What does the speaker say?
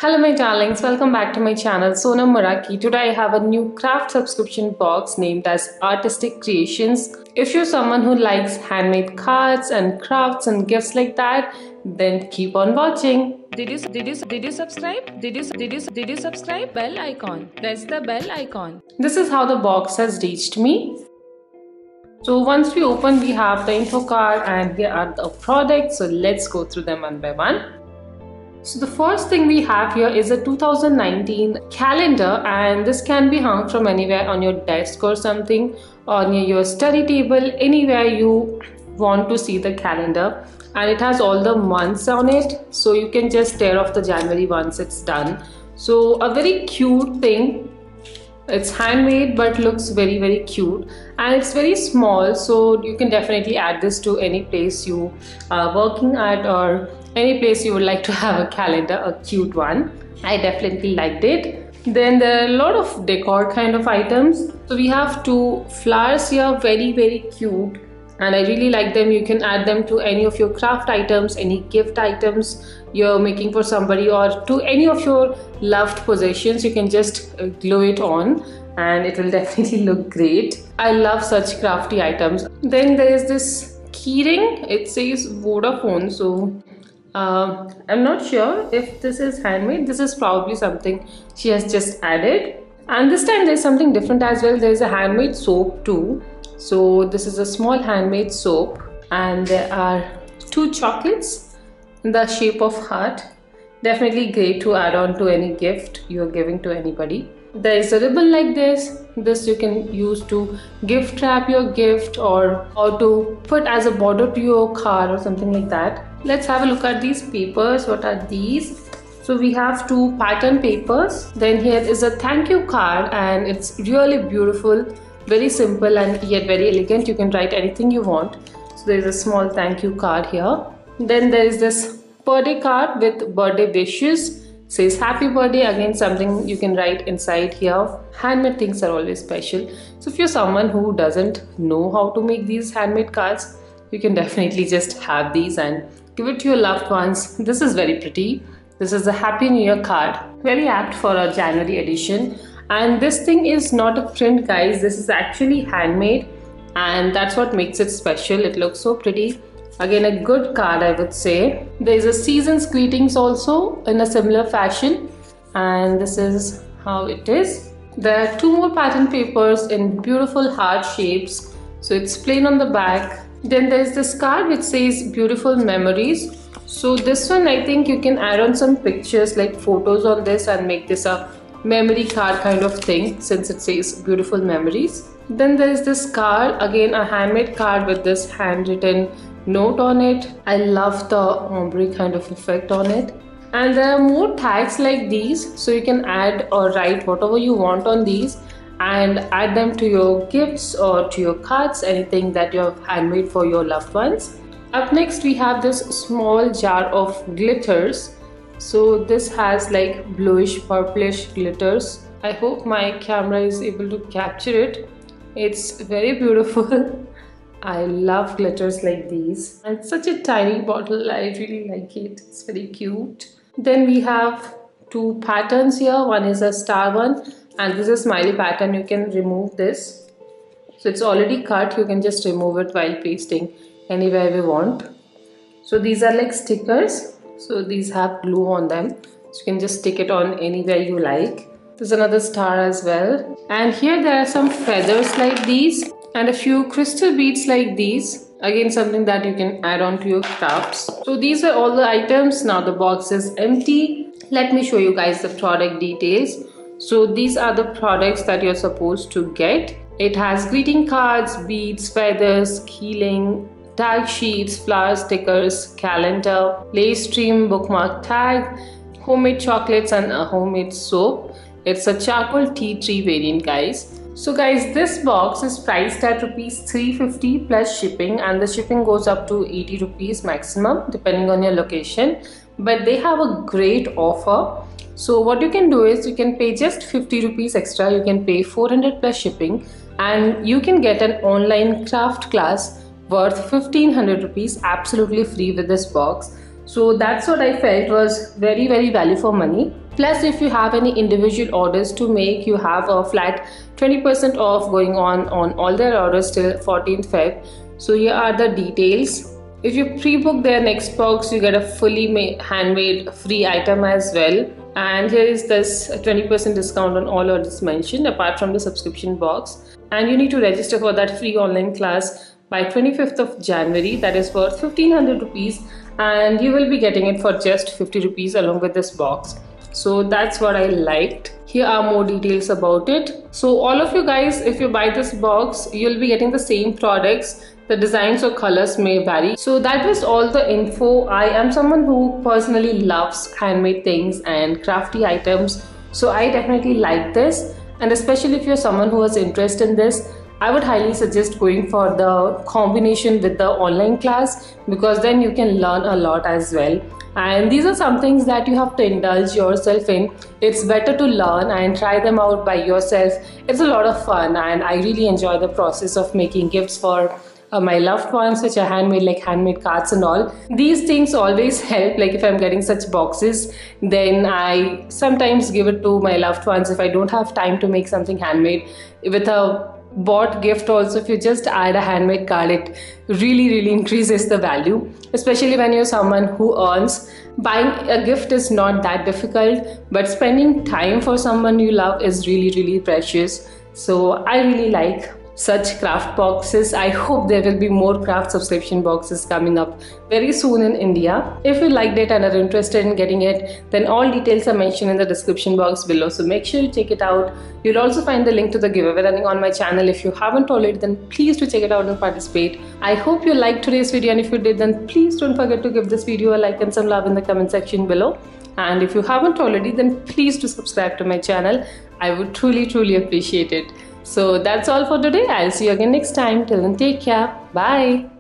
Hello my darlings, welcome back to my channel Sonam Maraki. Today I have a new craft subscription box named as Artistic Creations. If you're someone who likes handmade cards and crafts and gifts like that, then keep on watching. Did you subscribe? Did you subscribe? Bell icon. Press the bell icon. This is how the box has reached me. So once we open, we have the info card and here are the products. So let's go through them one by one. So the first thing we have here is a 2019 calendar, and this can be hung from anywhere on your desk or something, or near your study table, anywhere you want to see the calendar. And it has all the months on it, so you can just tear off the January once it's done. So a very cute thing. It's handmade but looks very cute, and it's very small, so you can definitely add this to any place you are working at or any place you would like to have a calendar, a cute one. I definitely liked it. Then there are a lot of decor kind of items. So we have two flowers here, very cute, and I really like them. You can add them to any of your craft items, any gift items you're making for somebody, or to any of your loved possessions. You can just glue it on and it will definitely look great. I love such crafty items. Then there is this keyring. It says Vodafone, so I'm not sure if this is handmade. This is probably something she has just added. And this time there's something different as well. There's a handmade soap too. So this is a small handmade soap, and there are two chocolates in the shape of heart. Definitely great to add on to any gift you're giving to anybody. There is a ribbon like this. This you can use to gift wrap your gift, or to put as a border to your card or something like that. Let's have a look at these papers. What are these? So we have two pattern papers. Then here is a thank you card, and it's really beautiful, very simple and yet very elegant. You can write anything you want. So there is a small thank you card here. Then there is this birthday card with birthday wishes. Says happy birthday, again something you can write inside here. Handmade things are always special. So if you're someone who doesn't know how to make these handmade cards, you can definitely just have these and give it to your loved ones. This is very pretty. This is a Happy New Year card, very apt for a January edition. And this thing is not a print, guys. This is actually handmade, and that's what makes it special. It looks so pretty. Again, a good card, I would say. There is a season's greetings also in a similar fashion, and this is how it is. There are two more pattern papers in beautiful heart shapes. So it's plain on the back. Then there is this card which says beautiful memories. So this one, I think you can add on some pictures like photos on this and make this a memory card kind of thing, since it says beautiful memories. Then there is this card, again a handmade card with this handwritten note on it. I love the ombre kind of effect on it. And there are more tags like these, so you can add or write whatever you want on these and add them to your gifts or to your cards, anything that you have handmade for your loved ones. Up next we have this small jar of glitters. So this has like bluish purplish glitters. I hope my camera is able to capture it. It's very beautiful. I love glitters like these, and it's such a tiny bottle. I really like it. It's very cute. Then we have two patterns here. One is a star one, and this is a smiley pattern. You can remove this. So it's already cut. You can just remove it while pasting anywhere we want. So these are like stickers. So these have glue on them. So you can just stick it on anywhere you like. There's another star as well. And here there are some feathers like these, and a few crystal beads like these. Again, something that you can add on to your crafts. So these are all the items. Now the box is empty. Let me show you guys the product details. So these are the products that you're supposed to get. It has greeting cards, beads, feathers, keyring, tag sheets, flower stickers, calendar, lace trim, bookmark tag, homemade chocolates, and a homemade soap. It's a charcoal tea tree variant, guys. So guys, this box is priced at rupees 350 plus shipping, and the shipping goes up to 80 rupees maximum depending on your location. But they have a great offer. So what you can do is you can pay just 50 rupees extra. You can pay 400 plus shipping, and you can get an online craft class worth 1500 rupees absolutely free with this box. So that's what I felt was very, very value for money. Plus, if you have any individual orders to make, you have a flat 20% off going on all their orders till 14th Feb. So here are the details. If you pre-book their next box, you get a fully handmade free item as well. And here is this 20% discount on all orders mentioned apart from the subscription box. And you need to register for that free online class by 25th of January. That is worth 1500 rupees, and you will be getting it for just 50 rupees along with this box. So that's what I liked. Here are more details about it. So all of you guys, if you buy this box, you'll be getting the same products. The designs or colors may vary. So that was all the info. I am someone who personally loves handmade things and crafty items, so I definitely like this. And especially if you're someone who has interest in this, I would highly suggest going for the combination with the online class, because then you can learn a lot as well. And these are some things that you have to indulge yourself in. It's better to learn and try them out by yourself. It's a lot of fun, and I really enjoy the process of making gifts for my loved ones, which are handmade, like handmade cards and all. These things always help. Like if I'm getting such boxes, then I sometimes give it to my loved ones if I don't have time to make something handmade. With a bought gift also, if you just add a handmade card, it really increases the value, especially when you're someone who earns. Buying a gift is not that difficult, but spending time for someone you love is really precious. So I really like such craft boxes. I hope there will be more craft subscription boxes coming up very soon in India. If you liked it and are interested in getting it, then all details are mentioned in the description box below, so make sure you check it out. You'll also find the link to the giveaway running on my channel. If you haven't already, then please do check it out and participate. I hope you liked today's video, and if you did, then please don't forget to give this video a like and some love in the comment section below. And if you haven't already, then please do subscribe to my channel. I would truly appreciate it. So that's all for today. I'll see you again next time. Till then, take care. Bye.